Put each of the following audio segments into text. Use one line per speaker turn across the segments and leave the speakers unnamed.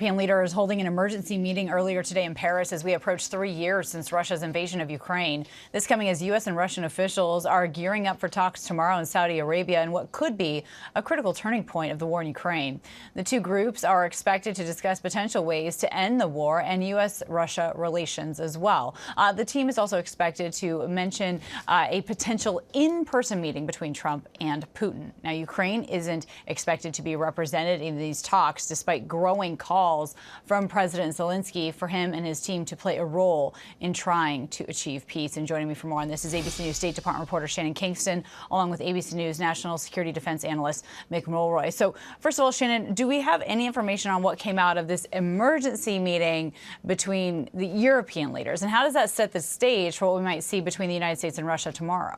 European leader is holding an emergency meeting earlier today in Paris as we approach 3 years since Russia's invasion of Ukraine. This coming as U.S. and Russian officials are gearing up for talks tomorrow in Saudi Arabia in what could be a critical turning point of the war in Ukraine. The two groups are expected to discuss potential ways to end the war and U.S.-Russia relations as well. The team is also expected to mention a potential in-person meeting between Trump and Putin. Now, Ukraine isn't expected to be represented in these talks, despite growing calls from President Zelensky for him and his team to play a role in trying to achieve peace. And joining me for more on this is ABC News State Department reporter Shannon Kingston, along with ABC News national security defense analyst Mick Mulroy. So first of all, Shannon, do we have any information on what came out of this emergency meeting between the European leaders? And how does that set the stage for what we might see between the United States and Russia tomorrow?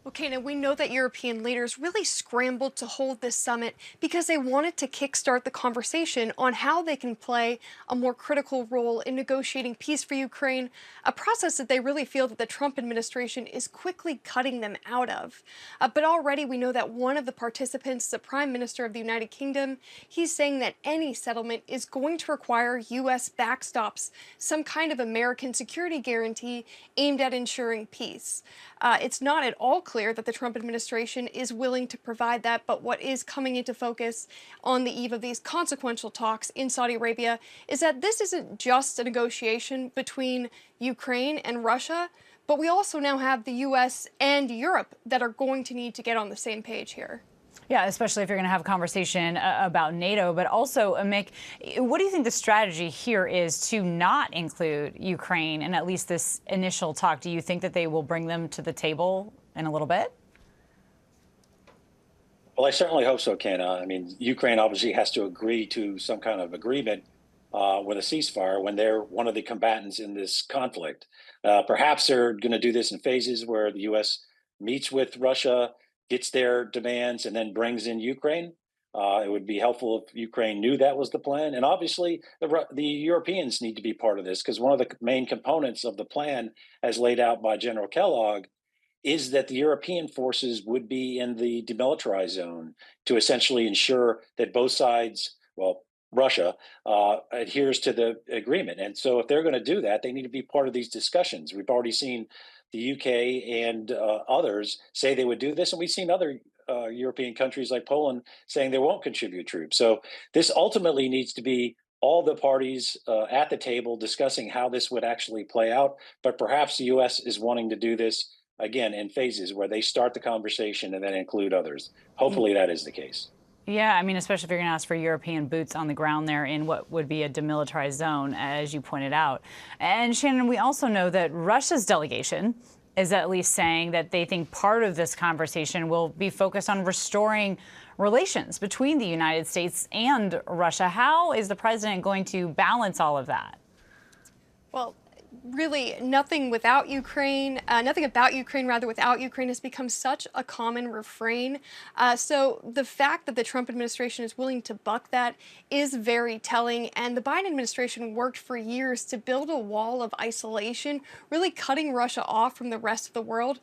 Okay, now we know that European leaders really scrambled to hold this summit because they wanted to kickstart the conversation on how they can play a more critical role in negotiating peace for Ukraine, a process that they really feel that the Trump administration is quickly cutting them out of. But already we know that one of the participants, the Prime Minister of the United Kingdom, he's saying that any settlement is going to require U.S. backstops, some kind of American security guarantee aimed at ensuring peace. It's not at all clear that the Trump administration is willing to provide that, but what is coming into focus on the eve of these consequential talks in Saudi Arabia is that this isn't just a negotiation between Ukraine and Russia, but we also now have the U.S. and Europe that are going to need to get on the same page here.
Yeah, especially if you're going to have a conversation about NATO. But also, Mick, what do you think the strategy here is to not include Ukraine in at least this initial talk? Do you think that they will bring them to the table in a little bit?
Well, I certainly hope so, Ken. I mean, Ukraine obviously has to agree to some kind of agreement with a ceasefire when they're one of the combatants in this conflict. Perhaps they're going to do this in phases where the U.S. meets with Russia, gets their demands, and then brings in Ukraine. It would be helpful if Ukraine knew that was the plan. And obviously, the Europeans need to be part of this, because one of the main components of the plan, as laid out by General Kellogg, is that the European forces would be in the demilitarized zone to essentially ensure that both sides, well, Russia, adheres to the agreement. And so if they're going to do that, they need to be part of these discussions. We've already seen the UK and others say they would do this, and we've seen other European countries like Poland saying they won't contribute troops. So this ultimately needs to be all the parties at the table discussing how this would actually play out. But perhaps the U.S. is wanting to do this, again, in phases where they start the conversation and then include others. Hopefully that is the case.
Yeah, I mean, especially if you're going to ask for European boots on the ground there in what would be a demilitarized zone, as you pointed out. And Shannon, we also know that Russia's delegation is at least saying that they think part of this conversation will be focused on restoring relations between the United States and Russia. How is the president going to balance all of that?
Well, really, nothing about Ukraine without Ukraine has become such a common refrain. So the fact that the Trump administration is willing to buck that is very telling. And the Biden administration worked for years to build a wall of isolation, really cutting Russia off from the rest of the world.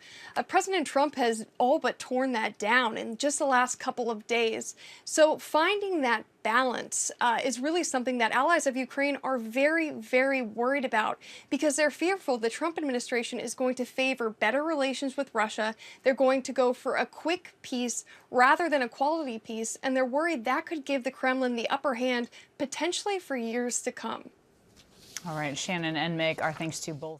President Trump has all but torn that down in just the last couple of days. So finding that balance is really something that allies of Ukraine are very, very worried about, because they're fearful the Trump administration is going to favor better relations with Russia. They're going to go for a quick peace rather than a quality peace, and they're worried that could give the Kremlin the upper hand potentially for years to come.
All right, Shannon and Mick, our thanks to both.